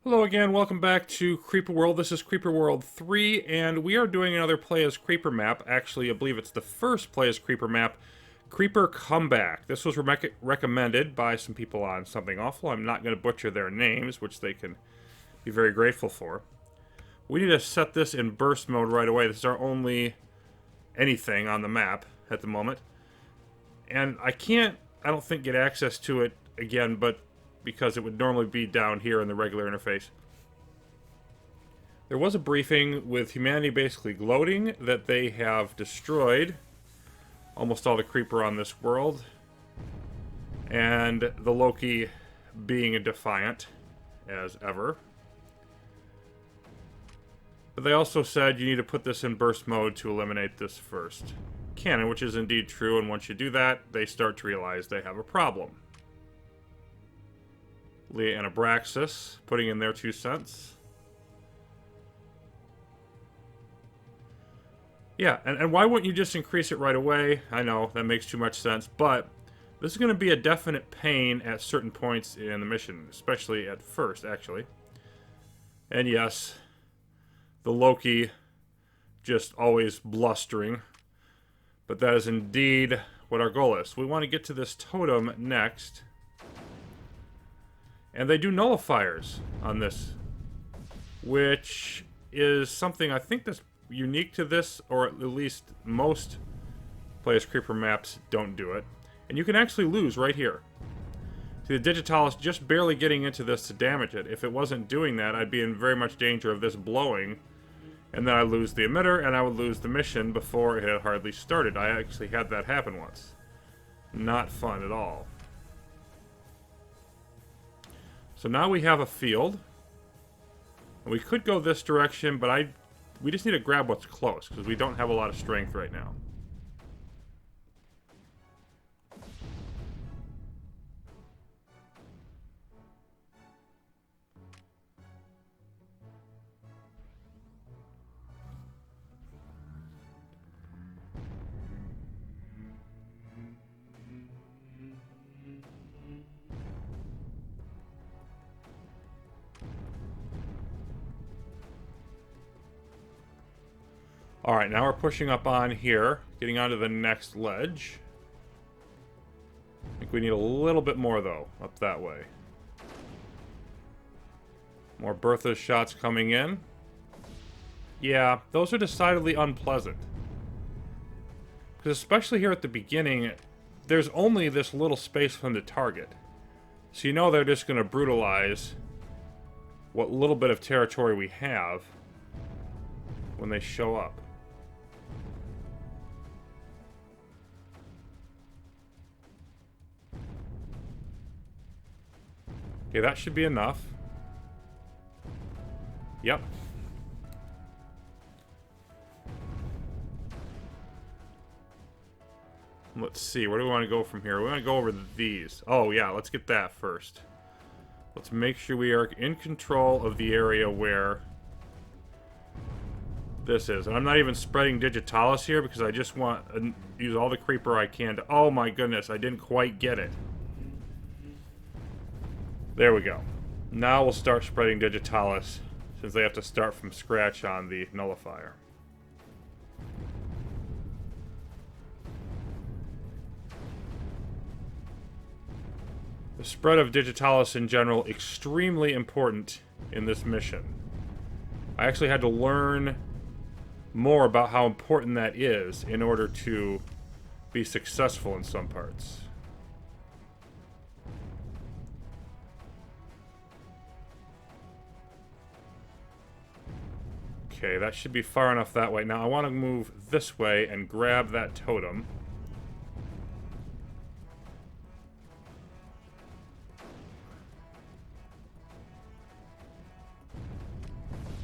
Hello again, welcome back to Creeper World. This is Creeper World 3, and we are doing another Play as Creeper map. Actually, I believe it's the first Play as Creeper map, Creeper Comeback. This was recommended by some people on Something Awful. I'm not going to butcher their names, which they can be very grateful for. We need to set this in burst mode right away. This is our only anything on the map at the moment. And I don't think, get access to it again, but because it would normally be down here in the regular interface. There was a briefing with humanity basically gloating that they have destroyed almost all the creeper on this world, and the Loki being a defiant as ever. But they also said you need to put this in burst mode to eliminate this first cannon, which is indeed true, and once you do that, they start to realize they have a problem. Leah and Abraxas putting in their 2 cents. Yeah, and why wouldn't you just increase it right away? I know, that makes too much sense, but this is going to be a definite pain at certain points in the mission, especially at first, actually. And yes, the Loki just always blustering, but that is indeed what our goal is. We want to get to this totem next. And they do nullifiers on this, which is something I think that's unique to this, or at least most Play as Creeper maps don't do it. And you can actually lose right here. See, the Digitalis just barely getting into this to damage it. If it wasn't doing that, I'd be in very much danger of this blowing, and then I'd lose the emitter, and I would lose the mission before it had hardly started. I actually had that happen once. Not fun at all. So now we have a field. And we could go this direction, but we just need to grab what's close, because we don't have a lot of strength right now. Alright, now we're pushing up on here, getting onto the next ledge. I think we need a little bit more, though, up that way. More Bertha's shots coming in. Yeah, those are decidedly unpleasant. Because especially here at the beginning, there's only this little space for them to target. So you know they're just going to brutalize what little bit of territory we have when they show up. Okay, that should be enough. Yep. Let's see, where do we want to go from here? We want to go over these. Oh, yeah, let's get that first. Let's make sure we are in control of the area where this is. And I'm not even spreading Digitalis here because I just want to use all the creeper I can to... Oh my goodness, I didn't quite get it. There we go. Now we'll start spreading Digitalis, since they have to start from scratch on the nullifier. The spread of Digitalis in general, extremely important in this mission. I actually had to learn more about how important that is in order to be successful in some parts. Okay, that should be far enough that way. Now I want to move this way and grab that totem.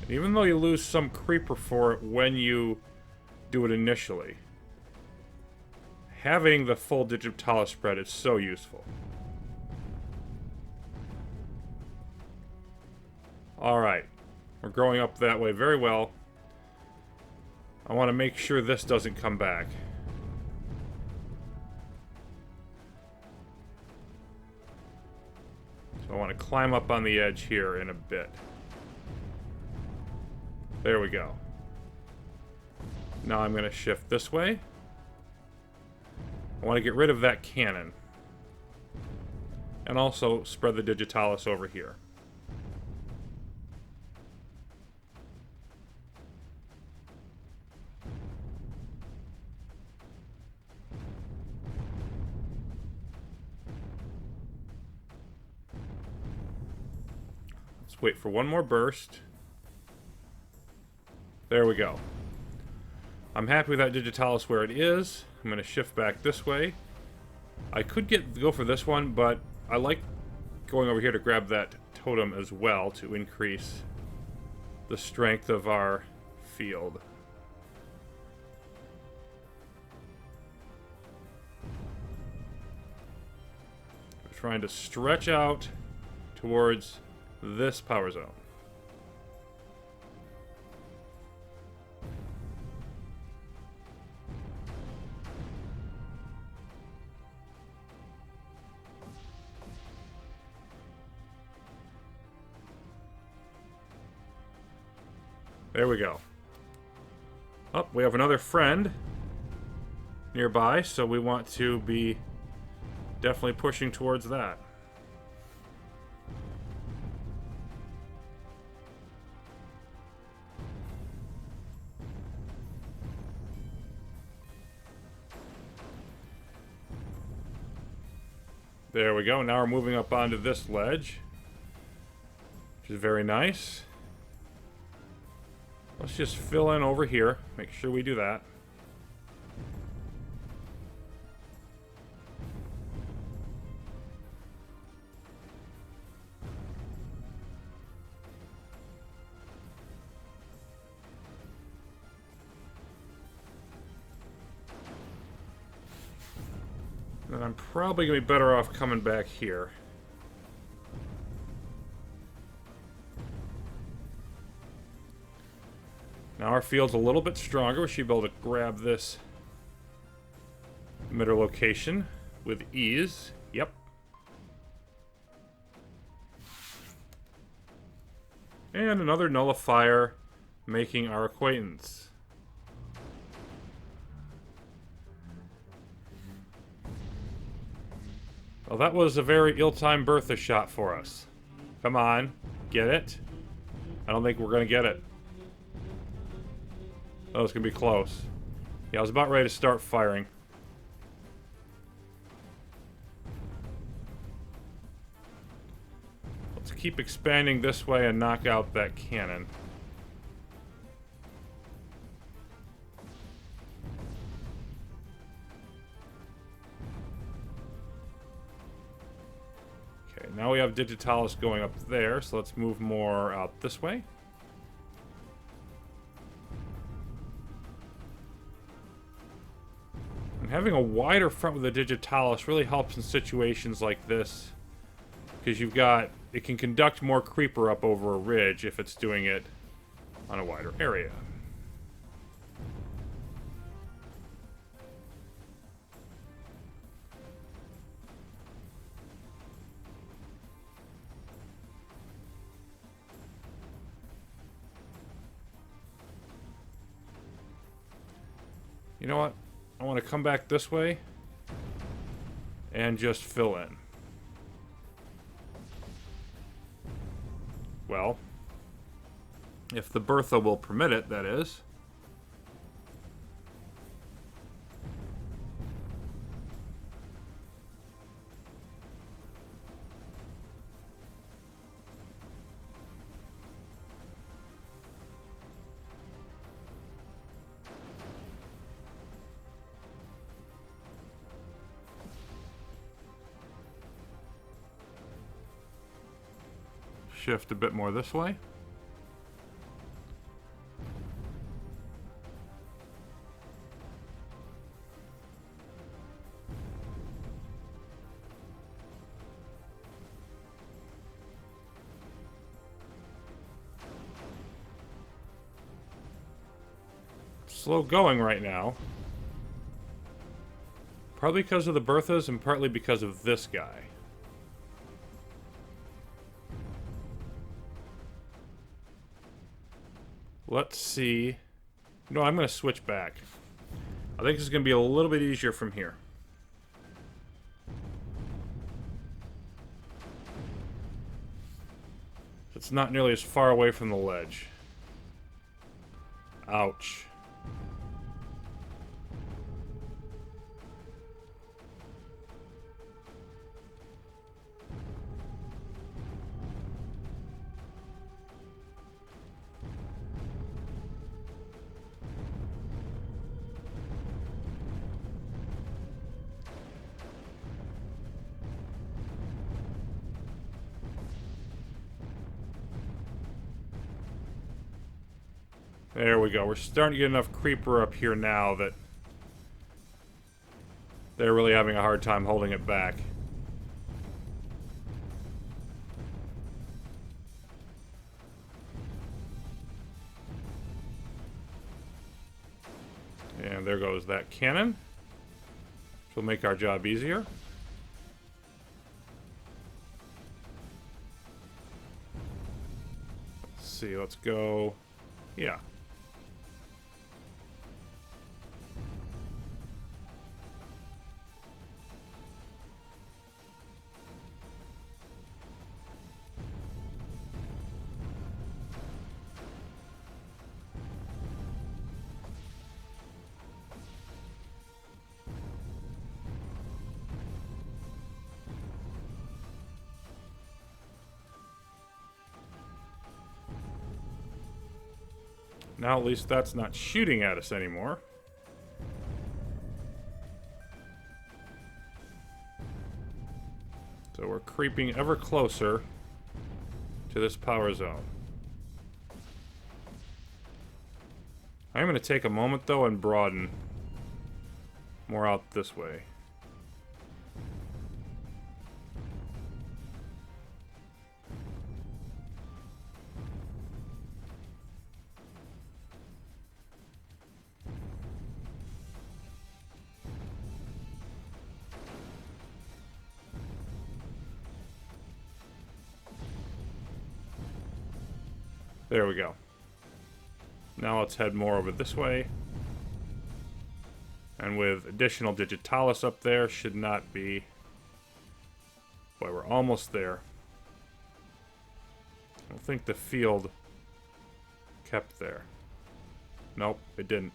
And even though you lose some creeper for it when you do it initially, having the full Digitalis spread is so useful. Alright. We're growing up that way very well. I want to make sure this doesn't come back. So I want to climb up on the edge here in a bit. There we go. Now I'm going to shift this way. I want to get rid of that cannon. And also spread the digitalis over here. Let's wait for one more burst. There we go. I'm happy with that digitalis where it is. I'm going to shift back this way. I could go for this one, but I like going over here to grab that totem as well to increase the strength of our field. I'm trying to stretch out towards this power zone. There we go. Oh, we have another friend nearby, so we want to be definitely pushing towards that. There we go. Now we're moving up onto this ledge, which is very nice. Let's just fill in over here. Make sure we do that. And I'm probably going to be better off coming back here. Now our field's a little bit stronger. We should be able to grab this emitter location with ease. Yep. And another nullifier making our acquaintance. Well, that was a very ill-timed Bertha shot for us. Come on, get it? I don't think we're going to get it. Oh, it's going to be close. Yeah, I was about ready to start firing. Let's keep expanding this way and knock out that cannon. Okay, now we have digitalis going up there, so let's move more out this way. Having a wider front with the digitalis really helps in situations like this, because it can conduct more creeper up over a ridge if it's doing it on a wider area. You know what? I want to come back this way and just fill in. Well, if the Bertha will permit it, that is. Shift a bit more this way. Slow going right now. Probably because of the Berthas and partly because of this guy. Let's see. No, I'm going to switch back. I think this is going to be a little bit easier from here. It's not nearly as far away from the ledge. Ouch. There we go. We're starting to get enough creeper up here now that they're really having a hard time holding it back. And there goes that cannon, which will make our job easier. Let's see, let's go. Yeah. Now at least that's not shooting at us anymore. So we're creeping ever closer to this power zone. I'm going to take a moment though and broaden more out this way. There we go. Now let's head more over this way. And with additional digitalis up there, should not be... Boy, we're almost there. I don't think the field kept there. Nope, it didn't.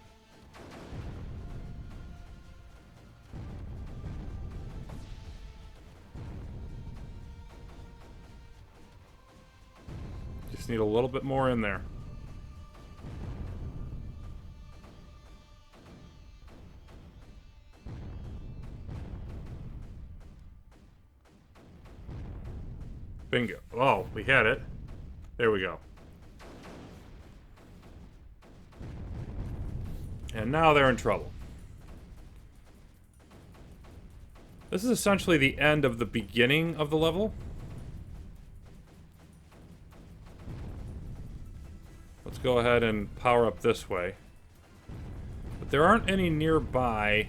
Just need a little bit more in there. Bingo. Oh, we had it. There we go. And now they're in trouble. This is essentially the end of the beginning of the level. Let's go ahead and power up this way. But there aren't any nearby,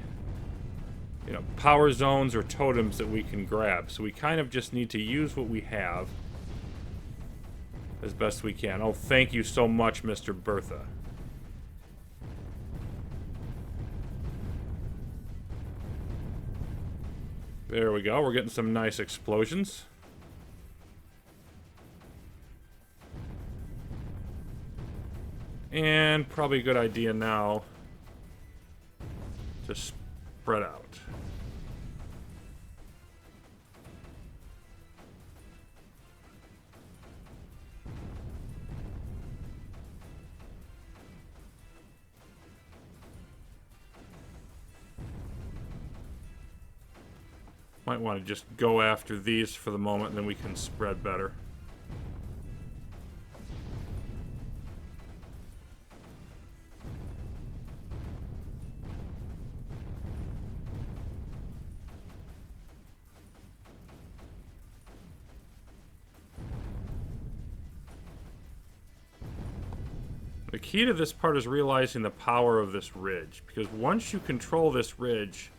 you know, power zones or totems that we can grab. So we kind of just need to use what we have as best we can. Oh, thank you so much, Mr. Bertha. There we go. We're getting some nice explosions. And probably a good idea now to spread out. Might want to just go after these for the moment, and then we can spread better. The key to this part is realizing the power of this ridge, because once you control this ridge,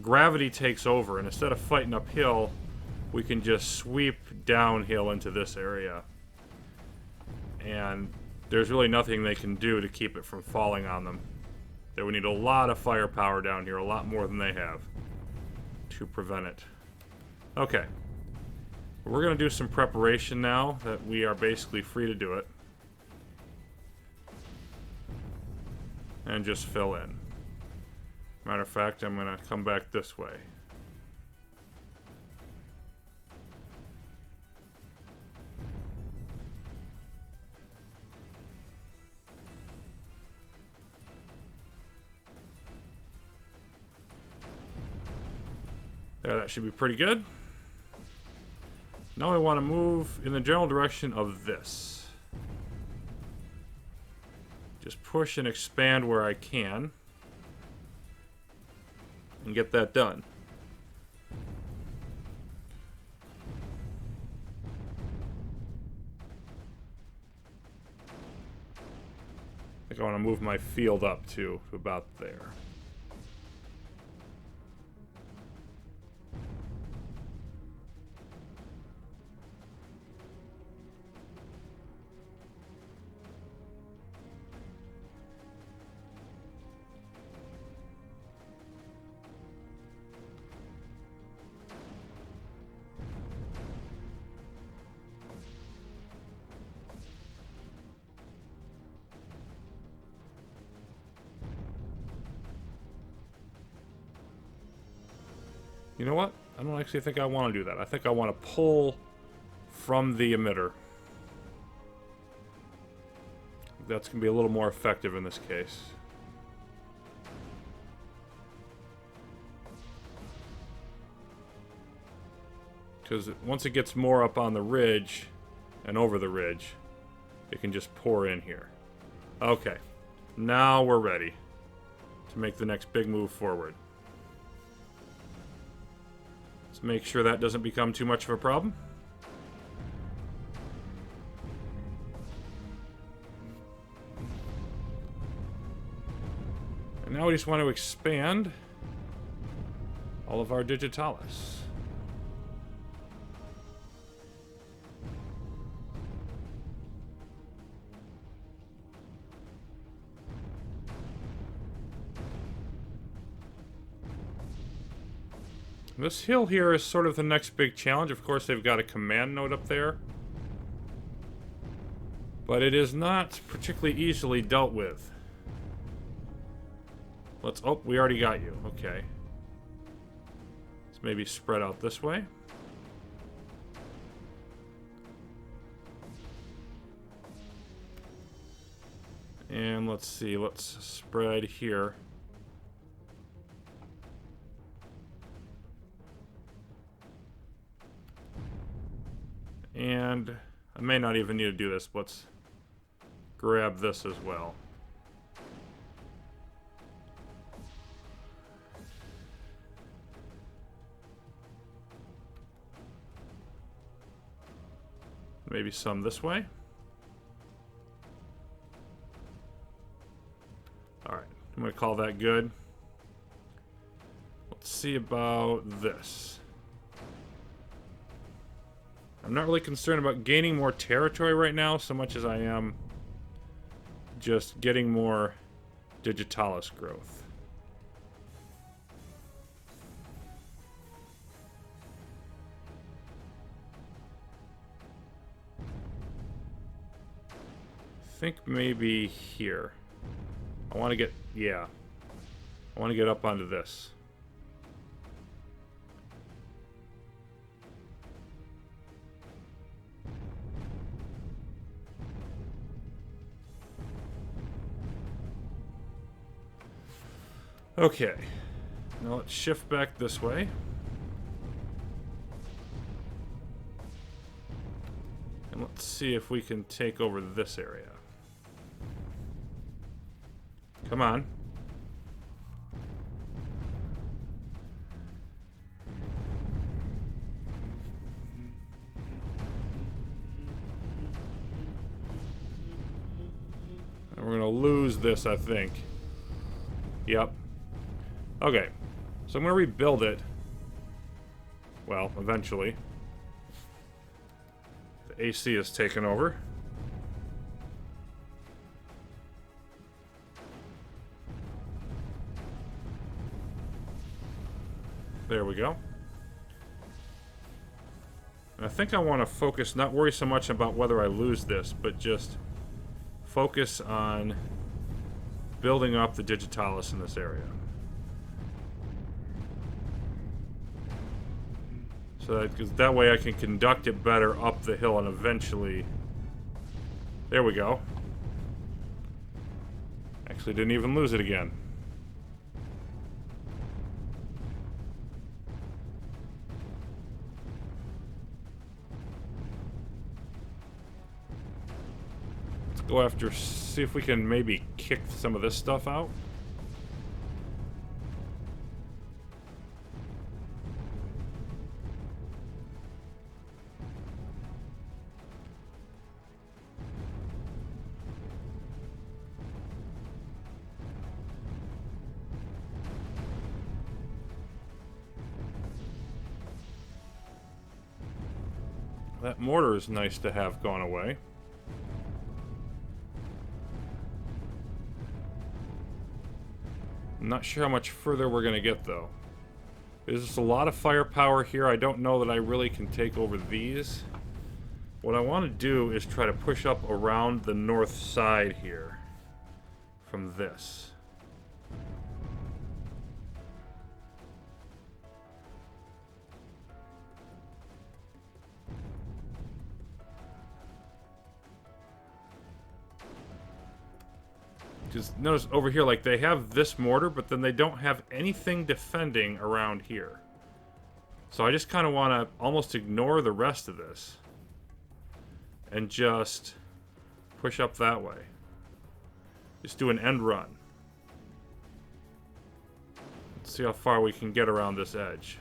gravity takes over, and instead of fighting uphill, we can just sweep downhill into this area and there's really nothing they can do to keep it from falling on them. They would need a lot of firepower down here, a lot more than they have, to prevent it. Okay. We're going to do some preparation now that we are basically free to do it. And just fill in. Matter of fact, I'm going to come back this way. There, that should be pretty good. Now I want to move in the general direction of this. Just push and expand where I can. And get that done. I think I want to move my field up to about there. You know what? I don't actually think I want to do that. I think I want to pull from the emitter. That's going to be a little more effective in this case. Because once it gets more up on the ridge and over the ridge, it can just pour in here. Okay. Now we're ready to make the next big move forward. Make sure that doesn't become too much of a problem. And now we just want to expand all of our digitalis. This hill here is sort of the next big challenge. Of course, they've got a command node up there. But it is not particularly easily dealt with. Let's... Oh, we already got you. Okay. Let's maybe spread out this way. And let's see. Let's spread here. And I may not even need to do this. Let's grab this as well. Maybe some this way. Alright, I'm going to call that good. Let's see about this. I'm not really concerned about gaining more territory right now so much as I am just getting more digitalis growth. I think maybe here. I want to get, yeah. I want to get up onto this. Okay, now let's shift back this way. And let's see if we can take over this area. Come on. And we're gonna lose this, I think. Yep. Okay, so I'm going to rebuild it. Well, eventually. The AC is taken over. There we go. And I think I want to focus, not worry so much about whether I lose this, but just focus on building up the digitalis in this area. So that way I can conduct it better up the hill and eventually... There we go. Actually didn't even lose it again. Let's go after, see if we can maybe kick some of this stuff out. That mortar is nice to have gone away. I'm not sure how much further we're going to get, though. There's just a lot of firepower here. I don't know that I really can take over these. What I want to do is try to push up around the north side here from this. Just notice over here, like, they have this mortar, but then they don't have anything defending around here. So I just kind of want to almost ignore the rest of this. And just push up that way. Just do an end run. Let's see how far we can get around this edge.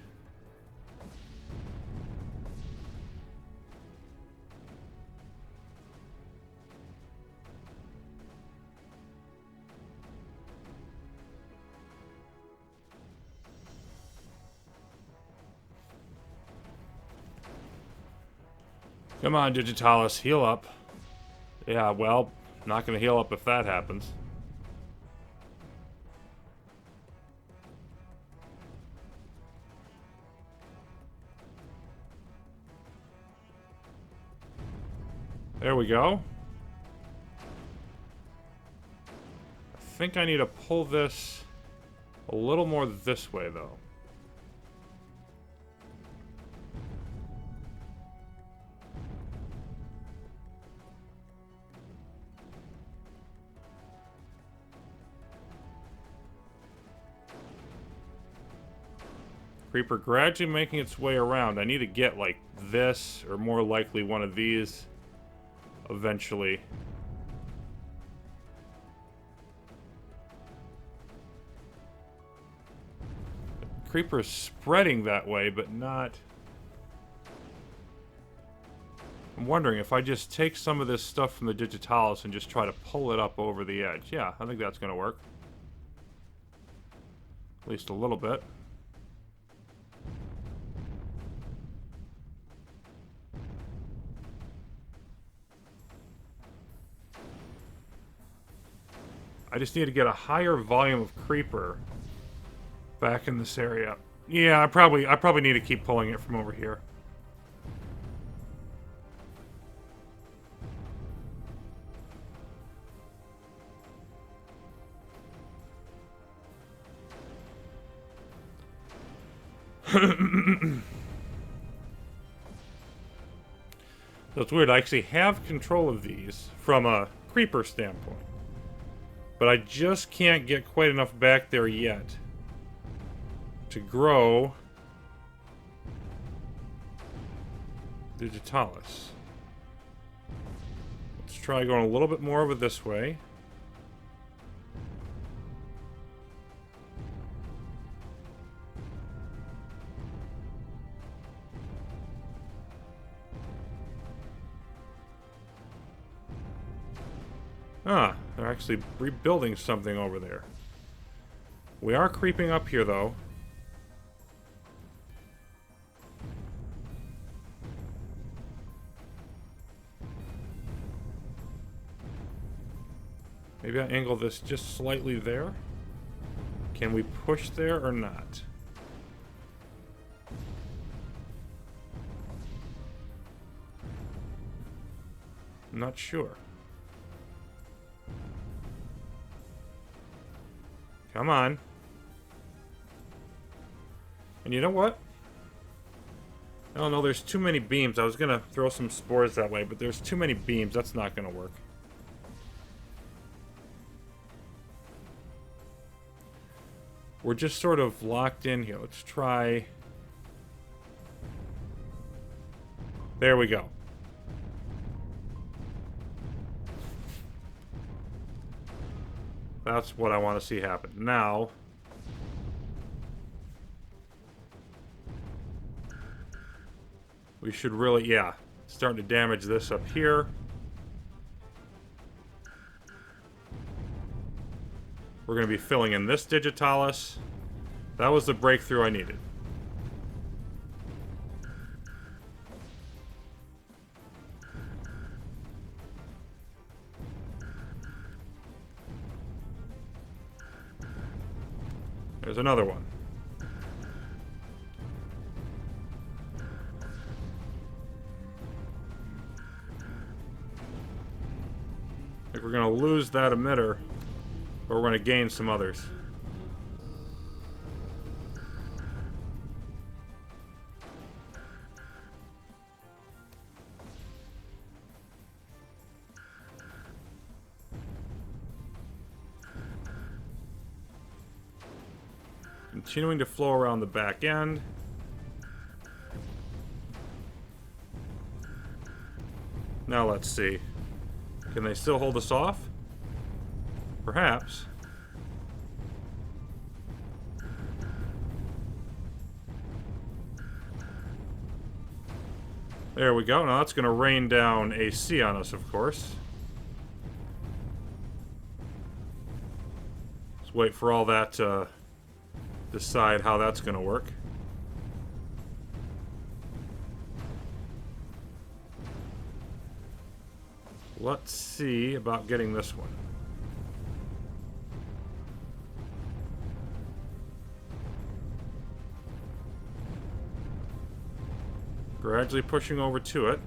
Come on, Digitalis, heal up. Yeah, well, not going to heal up if that happens. There we go. I think I need to pull this a little more this way, though. Creeper gradually making its way around. I need to get like this, or more likely one of these, eventually. Creeper's spreading that way, but not... I'm wondering if I just take some of this stuff from the Digitalis and just try to pull it up over the edge. Yeah, I think that's going to work. At least a little bit. I just need to get a higher volume of creeper back in this area. Yeah, I probably need to keep pulling it from over here. So it's weird, I actually have control of these from a creeper standpoint. But I just can't get quite enough back there yet to grow Digitalis. Let's try going a little bit more over this way. Ah, they're actually rebuilding something over there. We are creeping up here, though. Maybe I angle this just slightly there. Can we push there or not? not sure. Come on. And you know what? Oh no, there's too many beams. I was gonna throw some spores that way, but there's too many beams. That's not gonna work. We're just sort of locked in here. Let's try... There we go. That's what I want to see happen. Now... we should really, yeah, starting to damage this up here. We're going to be filling in this digitalis. That was the breakthrough I needed. There's another one. I think we're going to lose that emitter, but we're going to gain some others. Continuing to flow around the back end. Now let's see. Can they still hold us off? Perhaps. There we go. Now that's going to rain down AC on us, of course. Let's wait for all that to decide how that's going to work. Let's see about getting this one. Gradually pushing over to it.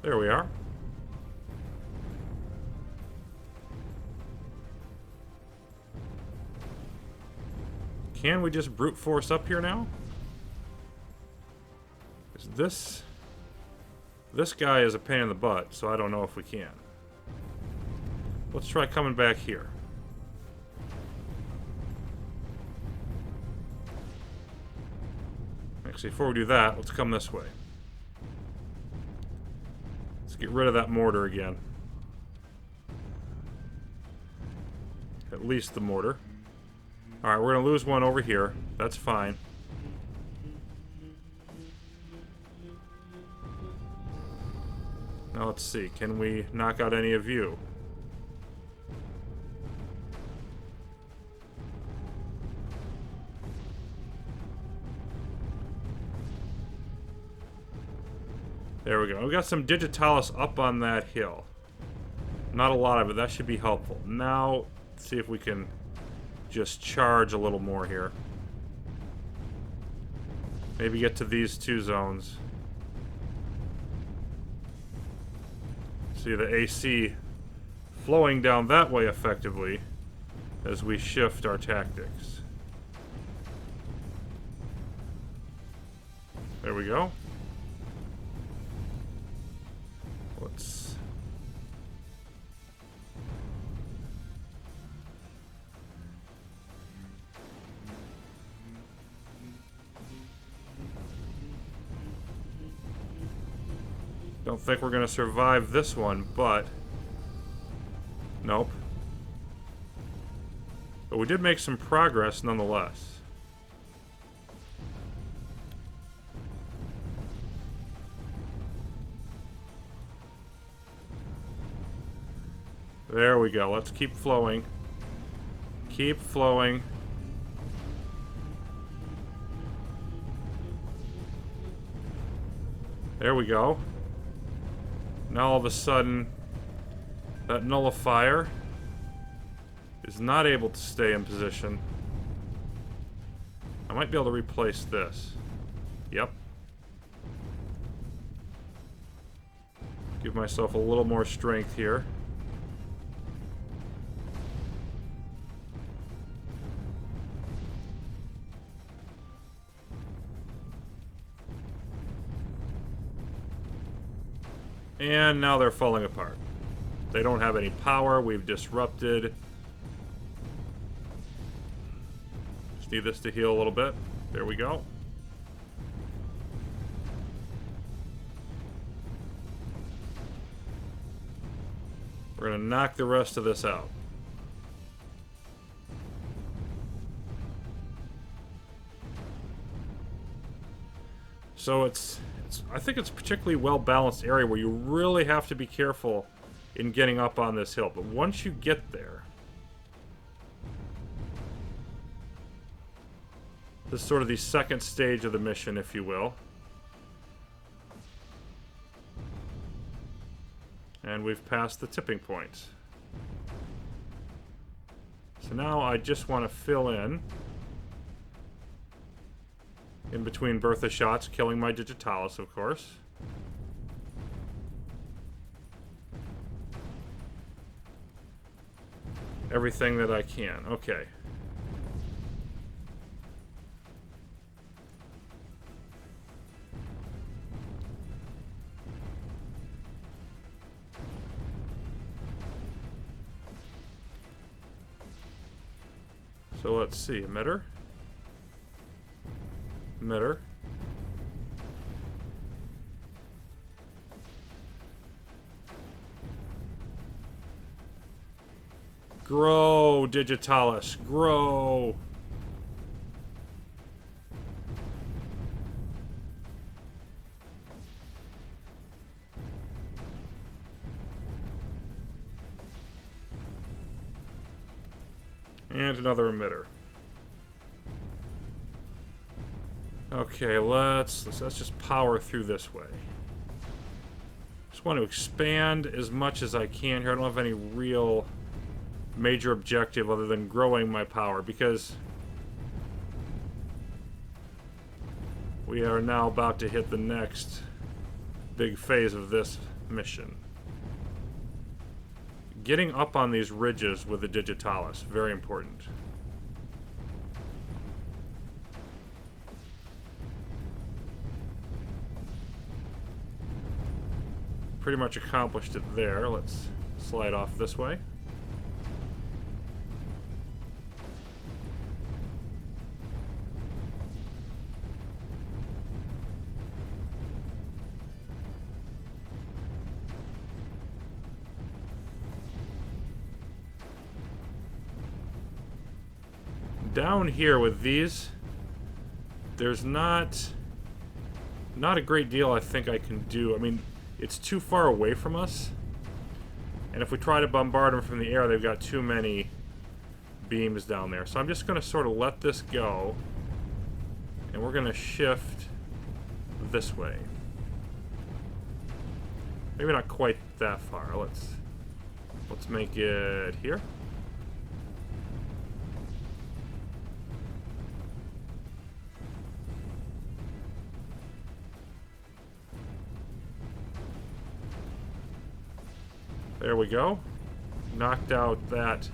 There we are. Can we just brute force up here now? This guy is a pain in the butt, so I don't know if we can. Let's try coming back here. Actually, before we do that, let's come this way. Let's get rid of that mortar again. At least the mortar. Alright, we're going to lose one over here. That's fine. Now let's see. Can we knock out any of you? There we go. We got some digitalis up on that hill. Not a lot of it. That should be helpful. Now, let's see if we can just charge a little more here. Maybe get to these two zones. See the AC flowing down that way effectively as we shift our tactics. There we go. Let's... Don't think we're going to survive this one, but... Nope. But we did make some progress nonetheless. There we go. Let's keep flowing. Keep flowing. There we go. Now all of a sudden, that nullifier is not able to stay in position. I might be able to replace this. Yep. Give myself a little more strength here. And now they're falling apart. They don't have any power. We've disrupted. Just need this to heal a little bit. There we go. We're going to knock the rest of this out. So I think it's a particularly well-balanced area where you really have to be careful in getting up on this hill. But once you get there, this is sort of the second stage of the mission, if you will. And we've passed the tipping point. So now I just want to fill in between Bertha shots, killing my Digitalis, of course. Everything that I can. Okay. So let's see. Emitter. Emitter. Grow, Digitalis. Grow. And another emitter. Okay, let's just power through this way. Just want to expand as much as I can here. I don't have any real major objective other than growing my power, because we are now about to hit the next big phase of this mission. Getting up on these ridges with the Digitalis, very important. Pretty much accomplished it there. Let's slide off this way. Down here with these, there's not a great deal I think I can do. I mean, it's too far away from us, and if we try to bombard them from the air, they've got too many beams down there. So I'm just going to sort of let this go, and we're going to shift this way. Maybe not quite that far. Let's make it here. There we go. Knocked out that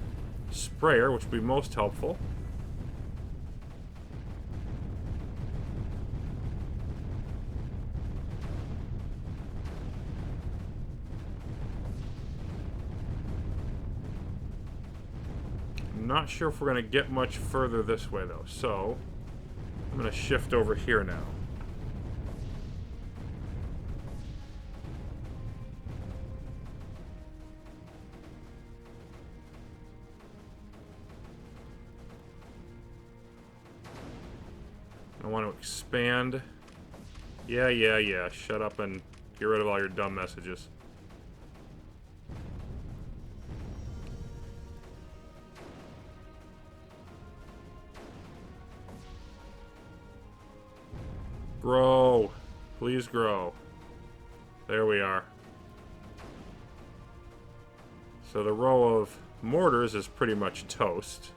sprayer, which would be most helpful. I'm not sure if we're going to get much further this way, though. So, I'm going to shift over here now. I want to expand. Yeah. Shut up and get rid of all your dumb messages. Grow. Please grow. There we are. So the row of mortars is pretty much toast.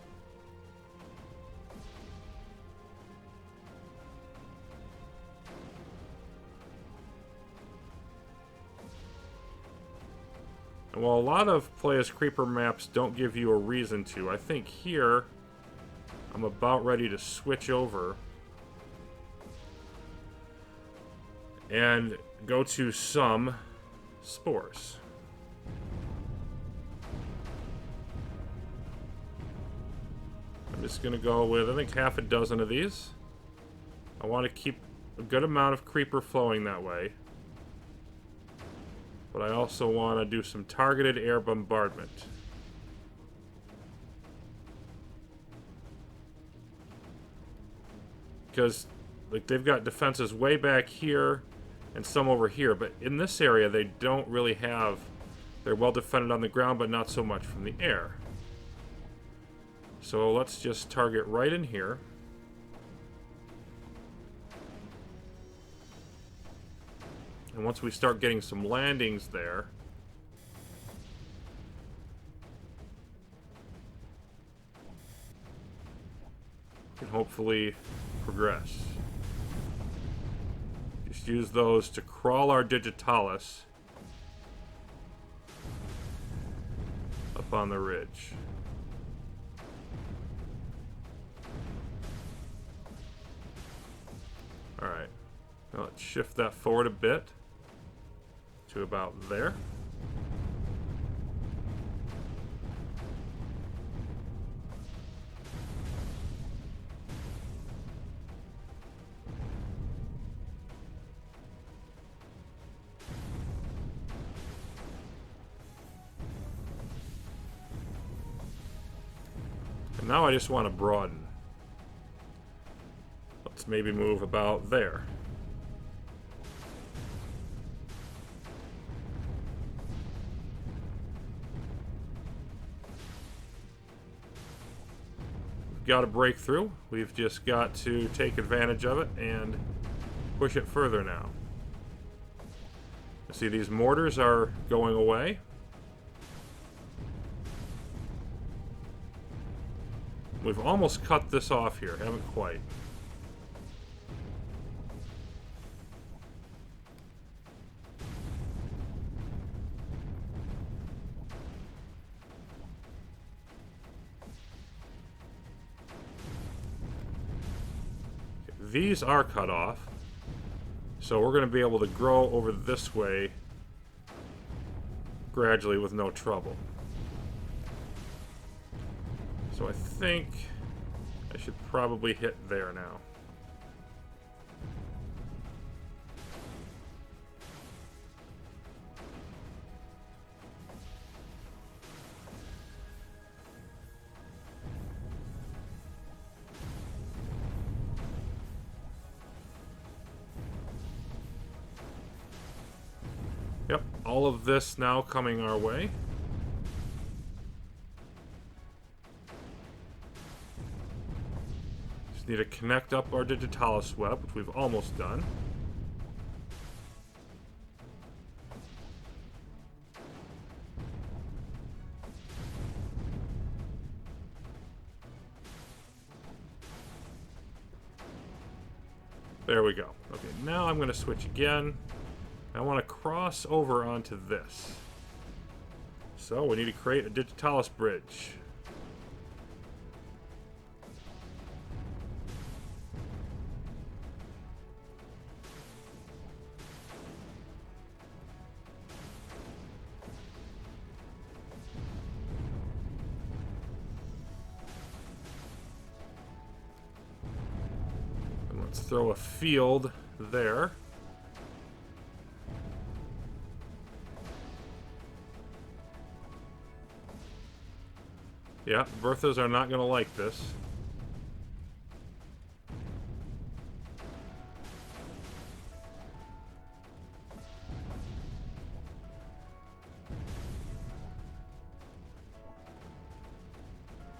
Well, a lot of play as creeper maps don't give you a reason to. I think here I'm about ready to switch over and go to some spores. I'm just going to go with, I think, half a dozen of these. I want to keep a good amount of creeper flowing that way. But I also want to do some targeted air bombardment. Because, like, they've got defenses way back here and some over here. But in this area, they don't really have... They're well defended on the ground, but not so much from the air. So let's just target right in here. And once we start getting some landings there, we can hopefully progress. Just use those to crawl our digitalis up on the ridge. Alright, now let's shift that forward a bit to about there. And now I just want to broaden. Let's maybe move about there. Got a breakthrough. We've just got to take advantage of it and push it further now. See, these mortars are going away. We've almost cut this off here, haven't quite. These are cut off, so we're going to be able to grow over this way gradually with no trouble. So I think I should probably hit there now. Yep, all of this now coming our way. Just need to connect up our digitalis web, which we've almost done. There we go. Okay, now I'm going to switch again. I want to cross over onto this. So we need to create a digitalis bridge. And let's throw a field there. Yeah, Berthas are not going to like this.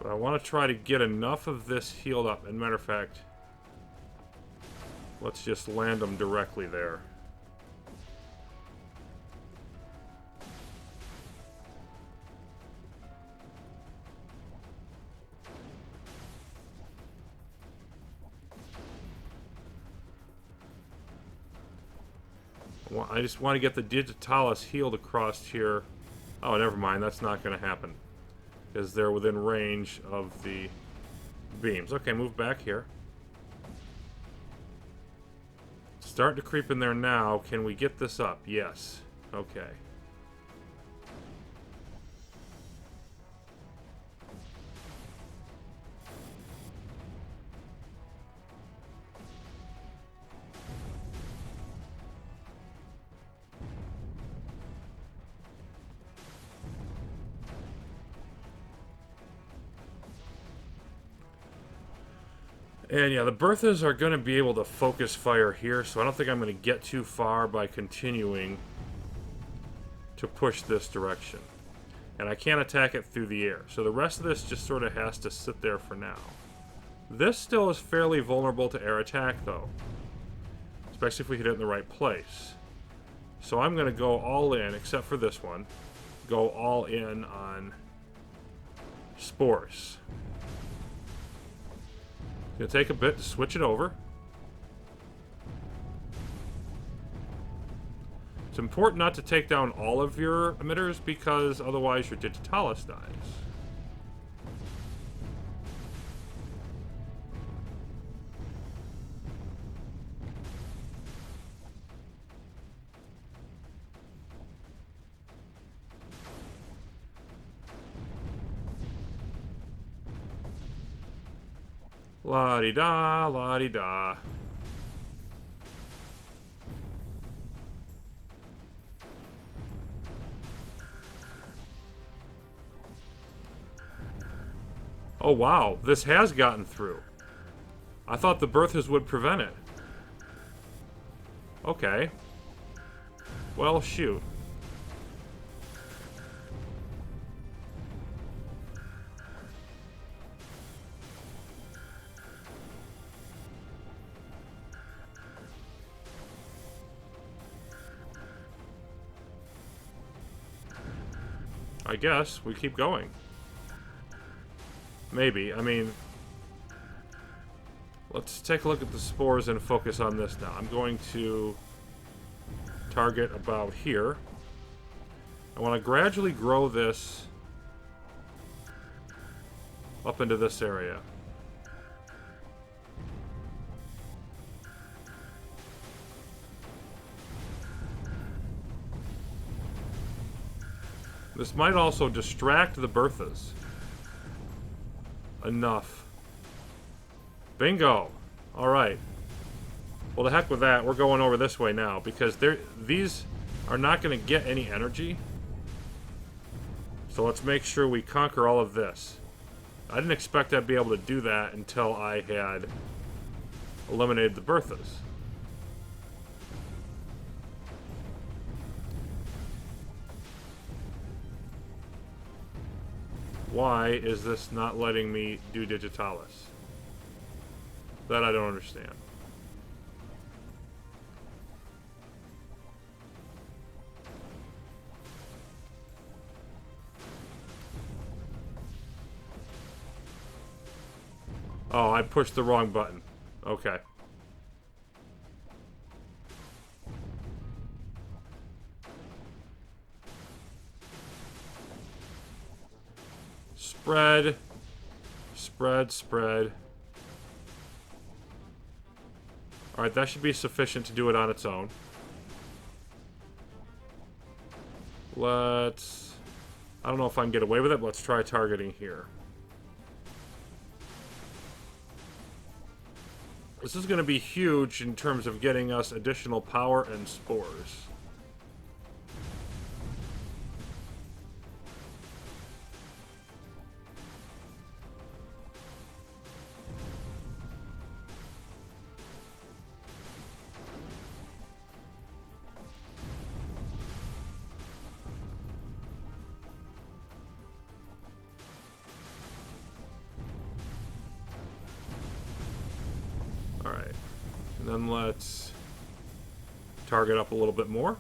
But I want to try to get enough of this healed up. As a matter of fact, let's just land them directly there. I just want to get the digitalis healed across here Oh, never mind. That's not going to happen. Because they're within range of the beams. Okay, move back here. Start to creep in there now. Can we get this up? Yes. Okay. And yeah, the Berthas are going to be able to focus fire here, so I don't think I'm going to get too far by continuing to push this direction. And I can't attack it through the air, so the rest of this just sort of has to sit there for now. This still is fairly vulnerable to air attack, though. Especially if we hit it in the right place. So I'm going to go all in, except for this one. Go all in on spores. It's going to take a bit to switch it over. It's important not to take down all of your emitters because otherwise your digitalis dies. La-di-da, la-di-da. Oh wow, this has gotten through. I thought the Berthas would prevent it. Okay. Well, shoot. I guess we keep going. Maybe. I mean, let's take a look at the spores and focus on this now. I'm going to target about here. I want to gradually grow this up into this area. This might also distract the Berthas enough. Bingo! Alright. Well, the heck with that. We're going over this way now because these are not going to get any energy. So let's make sure we conquer all of this. I didn't expect I'd be able to do that until I had eliminated the Berthas. Why is this not letting me do digitalis? That I don't understand. Oh, I pushed the wrong button. Okay. Spread. Spread, spread. Alright, that should be sufficient to do it on its own. Let's... I don't know if I can get away with it, but let's try targeting here. This is going to be huge in terms of getting us additional power and spores. Alright. And then let's target up a little bit more.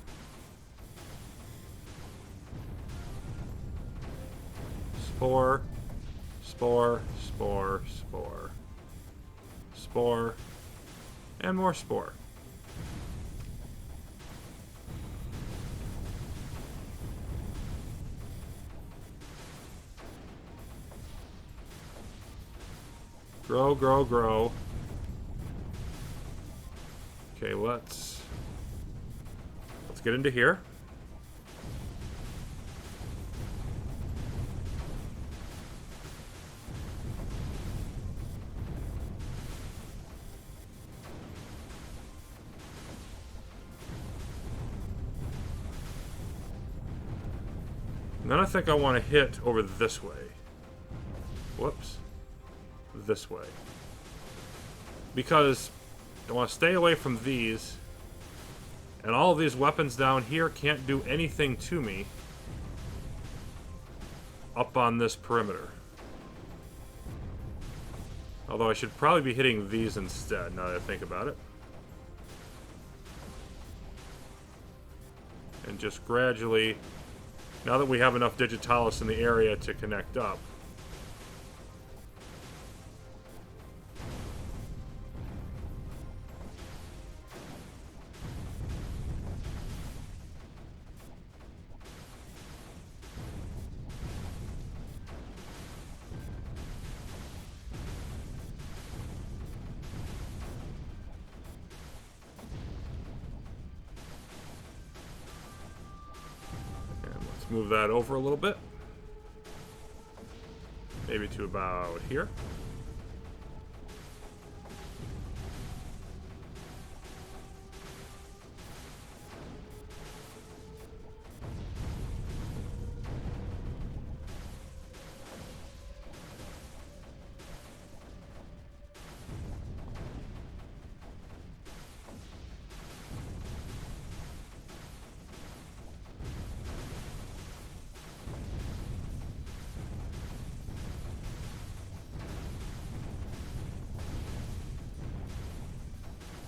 Spore. Spore. Spore. Spore. Spore. And more spore. Grow, grow, grow. Okay, let's get into here. And then I think I want to hit over this way. Whoops. This way. Because I want to stay away from these. And all of these weapons down here can't do anything to me up on this perimeter. Although I should probably be hitting these instead, now that I think about it. And just gradually, now that we have enough digitalis in the area to connect up, move that over a little bit. Maybe to about here.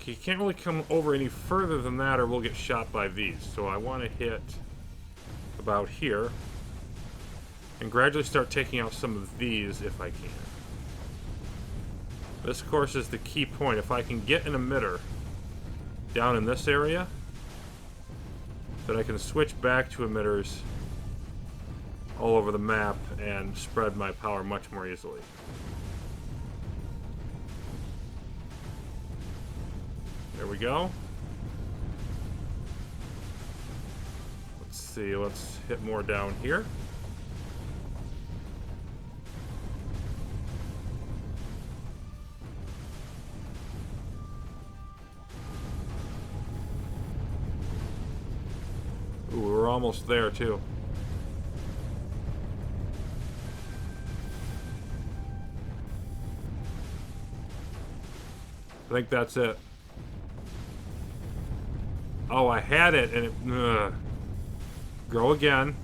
You can't really come over any further than that or we'll get shot by these. So I want to hit about here and gradually start taking out some of these if I can. This, of course, is the key point. If I can get an emitter down in this area, then I can switch back to emitters all over the map and spread my power much more easily. There we go. Let's see, let's hit more down here. Ooh, we're almost there too. I think that's it. Oh, I had it, and it... Grow again.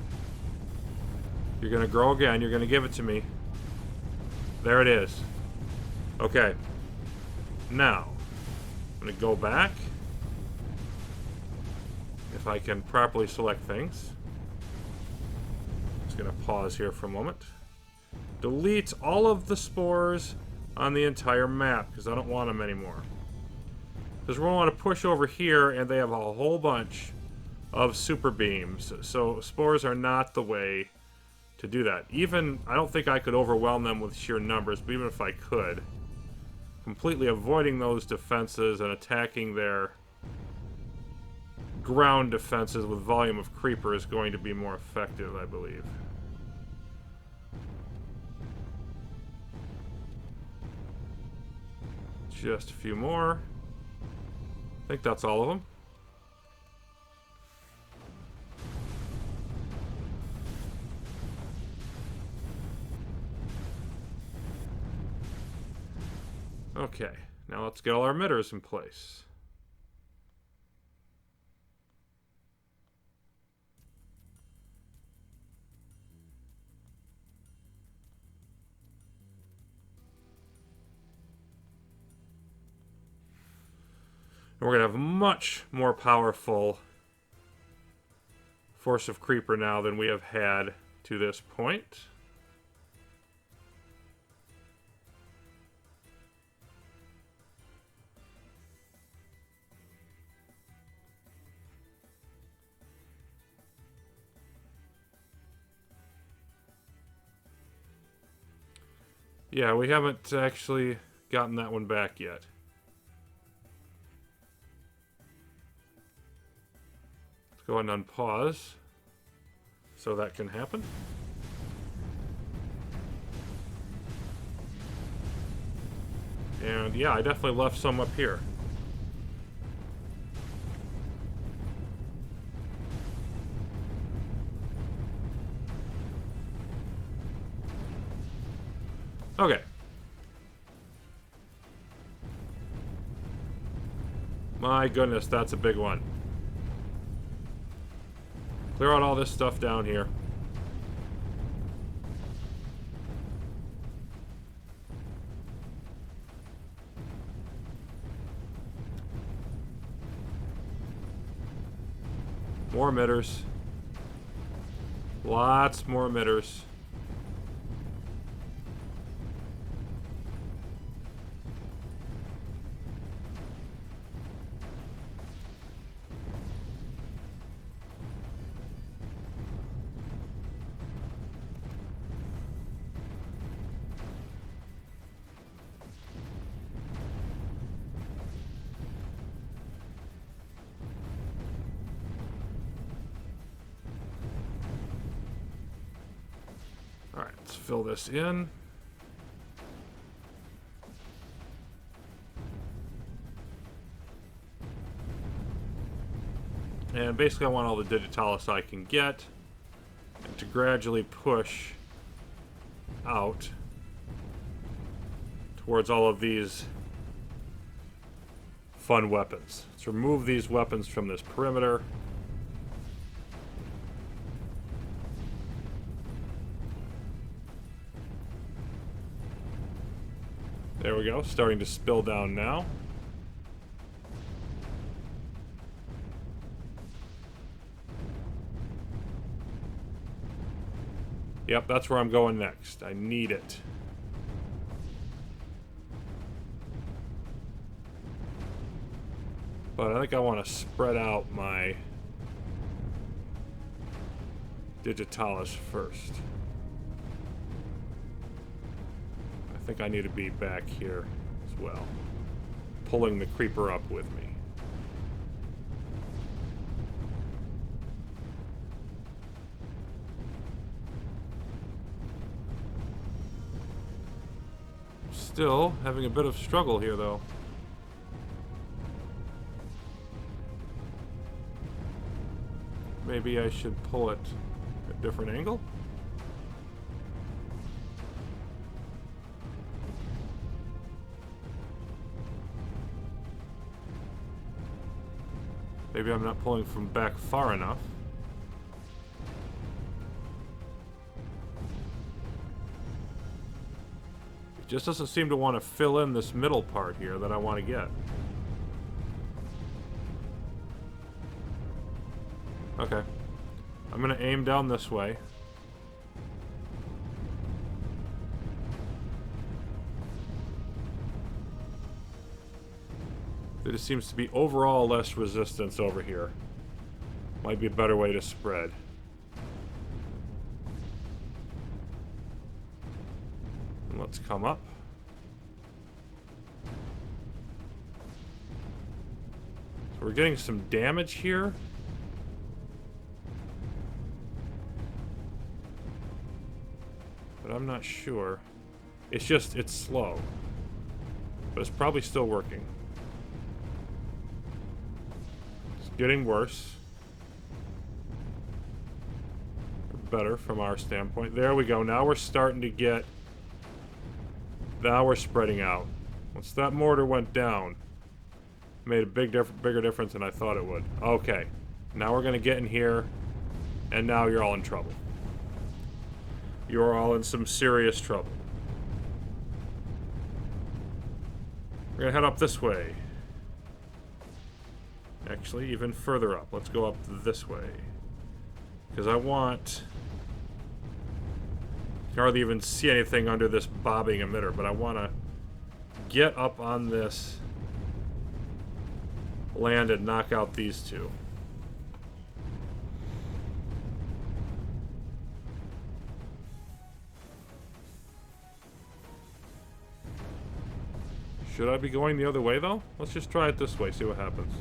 You're gonna grow again. You're gonna give it to me. There it is. Okay. Now, I'm gonna go back. If I can properly select things. Just gonna pause here for a moment. Delete all of the spores on the entire map, because I don't want them anymore. Because we're going to want to push over here, and they have a whole bunch of super beams. So spores are not the way to do that. Even, I don't think I could overwhelm them with sheer numbers, but even if I could, completely avoiding those defenses and attacking their ground defenses with volume of creeper is going to be more effective, I believe. Just a few more. I think that's all of them. Okay, now let's get all our emitters in place. And we're going to have much more powerful force of creeper now than we have had to this point. Yeah, we haven't actually gotten that one back yet. Let's go ahead and unpause so that can happen. And yeah, I definitely left some up here. Okay. My goodness, that's a big one. Clear out all this stuff down here. More emitters. Lots more emitters. Alright, let's fill this in. And basically I want all the digitalis I can get, and to gradually push out towards all of these fun weapons. Let's remove these weapons from this perimeter. There we go, starting to spill down now. Yep, that's where I'm going next. I need it. But I think I want to spread out my digitalis first. I think I need to be back here as well, pulling the creeper up with me. Still having a bit of struggle here, though. Maybe I should pull it at a different angle? Maybe I'm not pulling from back far enough. It just doesn't seem to want to fill in this middle part here that I want to get. Okay. I'm going to aim down this way. There just seems to be overall less resistance over here. Might be a better way to spread. And let's come up. So we're getting some damage here. But I'm not sure. It's slow. But it's probably still working. It's getting worse. Better from our standpoint. There we go. Now we're starting to get... Now we're spreading out. Once that mortar went down, it made a bigger difference than I thought it would. Okay. Now we're going to get in here, and now you're all in trouble. You're all in some serious trouble. We're going to head up this way. Actually, even further up. Let's go up this way. Because I want... You can hardly even see anything under this bobbing emitter, but I want to get up on this land and knock out these two. Should I be going the other way, though? Let's just try it this way, see what happens.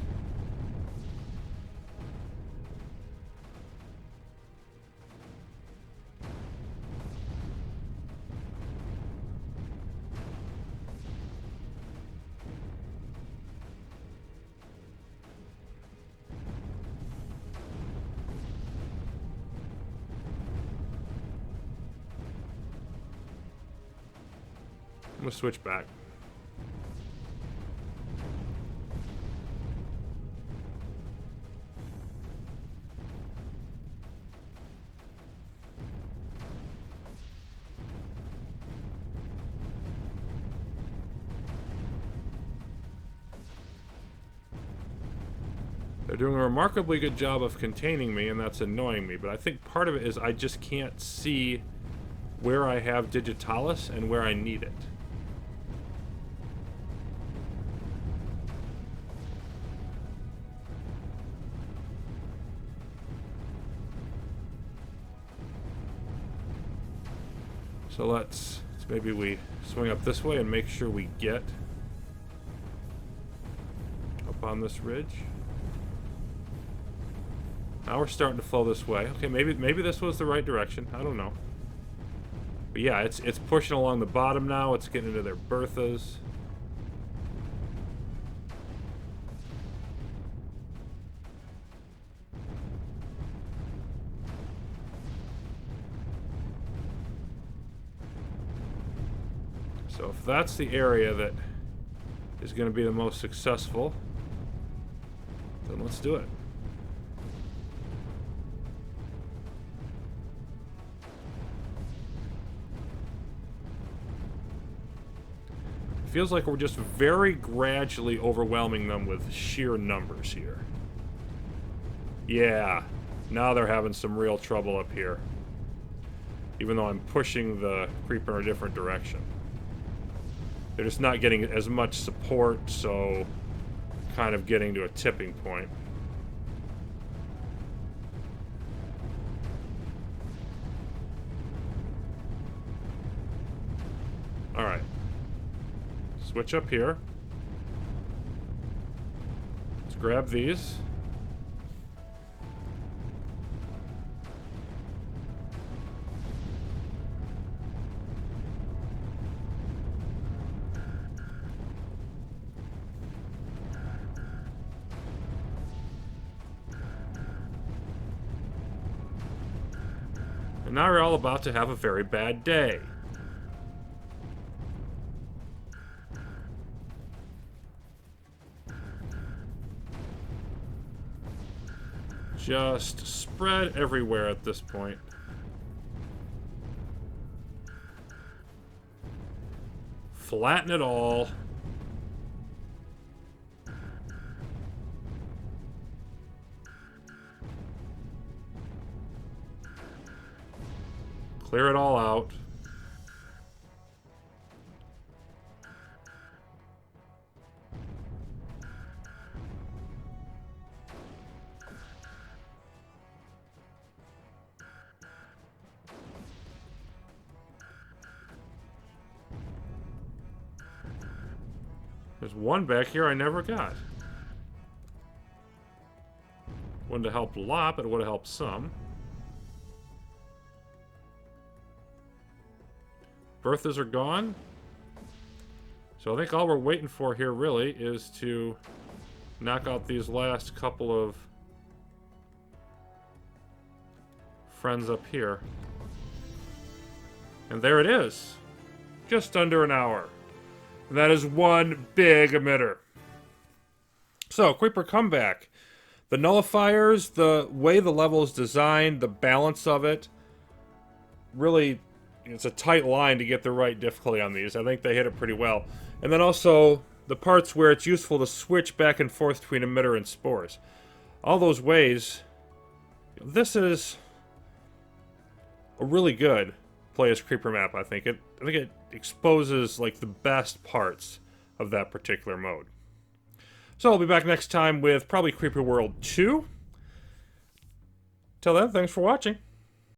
I'm gonna switch back. They're doing a remarkably good job of containing me, and that's annoying me, but I think part of it is I just can't see where I have digitalis and where I need it. So let's maybe we swing up this way and make sure we get up on this ridge. Now we're starting to flow this way. Okay, maybe this was the right direction. I don't know. But yeah, it's pushing along the bottom now. It's getting into their berthas. So if that's the area that is going to be the most successful, then let's do it. Feels like we're just very gradually overwhelming them with sheer numbers here. Yeah, now they're having some real trouble up here. Even though I'm pushing the creeper in a different direction. They're just not getting as much support, so kind of getting to a tipping point. Alright. Switch up here. Let's grab these. And now we're all about to have a very bad day. Just spread everywhere at this point. Flatten it all. Clear it all out. There's one back here I never got. Wouldn't have helped a lot, but it would have helped some. Berthas are gone. So I think all we're waiting for here really is to knock out these last couple of friends up here. And there it is. Just under an hour. And that is one big emitter. So, Creeper Comeback. The Nullifiers, the way the level is designed, the balance of it, really, it's a tight line to get the right difficulty on these. I think they hit it pretty well. And then also, the parts where it's useful to switch back and forth between emitter and spores. All those ways, this is a really good play as Creeper map, I think. I think it exposes, like, the best parts of that particular mode. So I'll be back next time with probably Creeper World 2. Till then, thanks for watching.